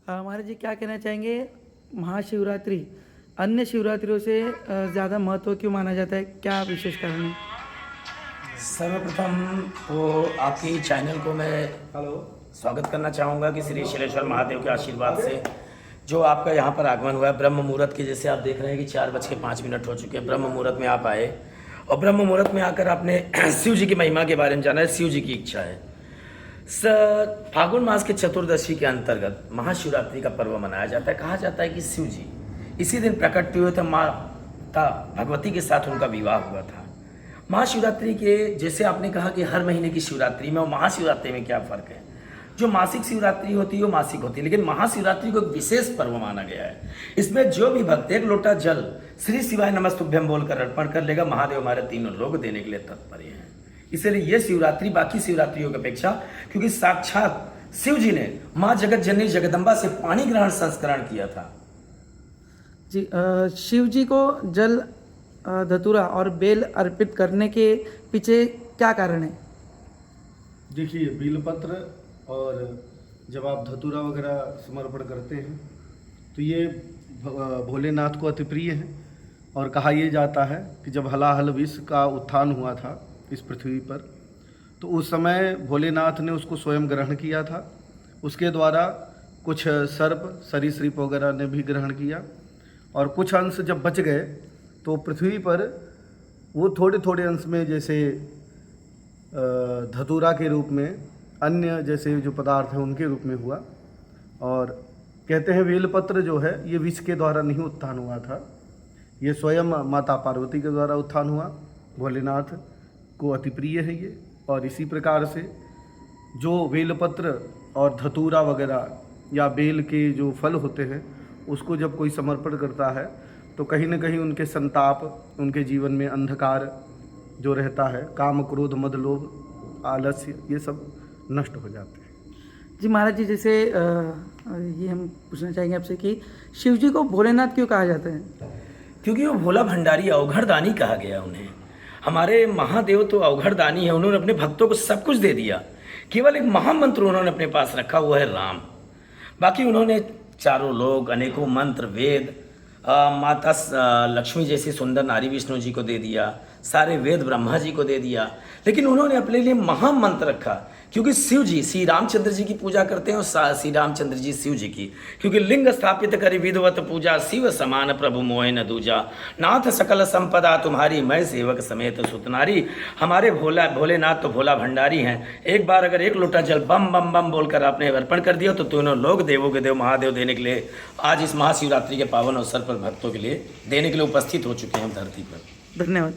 महाराज जी क्या कहना चाहेंगे, महाशिवरात्रि अन्य शिवरात्रियों से ज़्यादा महत्व क्यों माना जाता है, क्या विशेष कारण है? सर्वप्रथम तो आपकी चैनल को मैं स्वागत करना चाहूँगा कि श्री शिलेश्वर महादेव के आशीर्वाद से जो आपका यहाँ पर आगमन हुआ है ब्रह्म मुहूर्त के, जैसे आप देख रहे हैं कि 4:05 हो चुके हैं। ब्रह्म मुहूर्त में आप आए और ब्रह्म मुहूर्त में आकर आपने शिव जी की महिमा के बारे में जाना है। शिव जी की इच्छा है फागुन मास के चतुर्दशी के अंतर्गत महाशिवरात्रि का पर्व मनाया जाता है। कहा जाता है कि शिव जी इसी दिन प्रकट हुए थे, माता भगवती के साथ उनका विवाह हुआ था। महाशिवरात्रि के जैसे आपने कहा कि हर महीने की शिवरात्रि में और महाशिवरात्रि में क्या फ़र्क है। जो मासिक शिवरात्रि होती है वो मासिक होती है, लेकिन महाशिवरात्रि को एक विशेष पर्व माना गया है। इसमें जो भी भक्त एक लोटा जल श्री शिवाय नमस्तुभ्यम बोलकर अर्पण कर लेगा, महादेव हमारे तीनों लोग देने के लिए तत्पर हैं। इसलिए ये शिवरात्रि बाकी शिवरात्रियों की अपेक्षा, क्योंकि साक्षात शिव जी ने माँ जगत जननी जगदम्बा से पाणी ग्रहण संस्करण किया था। जी, शिव जी को जल धतूरा और बेल अर्पित करने के पीछे क्या कारण है? देखिए, बेलपत्र और जब आप धतूरा वगैरह समर्पण करते हैं तो ये भोलेनाथ को अति प्रिय है। और कहा यह जाता है कि जब हलाहल विष का उत्थान हुआ था इस पृथ्वी पर, तो उस समय भोलेनाथ ने उसको स्वयं ग्रहण किया था। उसके द्वारा कुछ सर्प सरीसृप वगैरह ने भी ग्रहण किया और कुछ अंश जब बच गए तो पृथ्वी पर वो थोड़े थोड़े अंश में जैसे धतूरा के रूप में, अन्य जैसे जो पदार्थ हैं उनके रूप में हुआ। और कहते हैं बेलपत्र जो है ये विष के द्वारा नहीं उत्थान हुआ था, ये स्वयं माता पार्वती के द्वारा उत्थान हुआ। भोलेनाथ को अति प्रिय है ये। और इसी प्रकार से जो बेलपत्र और धतूरा वगैरह या बेल के जो फल होते हैं उसको जब कोई समर्पण करता है तो कहीं न कहीं उनके संताप, उनके जीवन में अंधकार जो रहता है, काम क्रोध मद लोभ आलस्य, ये सब नष्ट हो जाते हैं। जी महाराज जी, जैसे ये हम पूछना चाहेंगे आपसे कि शिव जी को भोलेनाथ क्यों कहा जाता है? क्योंकि वो भोला भंडारी अवघड़दानी कहा गया उन्हें। हमारे महादेव तो अवघड़दानी है, उन्होंने अपने भक्तों को सब कुछ दे दिया। केवल एक महामंत्र उन्होंने अपने पास रखा, हुआ है राम। बाकी उन्होंने चारों लोग, अनेकों मंत्र, वेद, माता लक्ष्मी जैसी सुंदर नारी विष्णु जी को दे दिया, सारे वेद ब्रह्मा जी को दे दिया। लेकिन उन्होंने अपने लिए महामंत्र रखा, क्योंकि शिव जी श्री रामचंद्र जी की पूजा करते हैं और श्री रामचंद्र जी शिव जी की। क्योंकि लिंग स्थापित करी विधवत पूजा, शिव समान प्रभु मोह न दूजा, नाथ सकल संपदा तुम्हारी, मैं सेवक समेत सुतनारी। हमारे भोलेनाथ तो भोला भंडारी हैं। एक बार अगर एक लोटा जल बम बम बम बोलकर आपने अर्पण कर दिया तो तीनों लोग देवों के देव महादेव देने के लिए आज इस महाशिवरात्रि के पावन अवसर पर भक्तों के लिए देने के लिए उपस्थित हो चुके हैं धरती पर। धन्यवाद।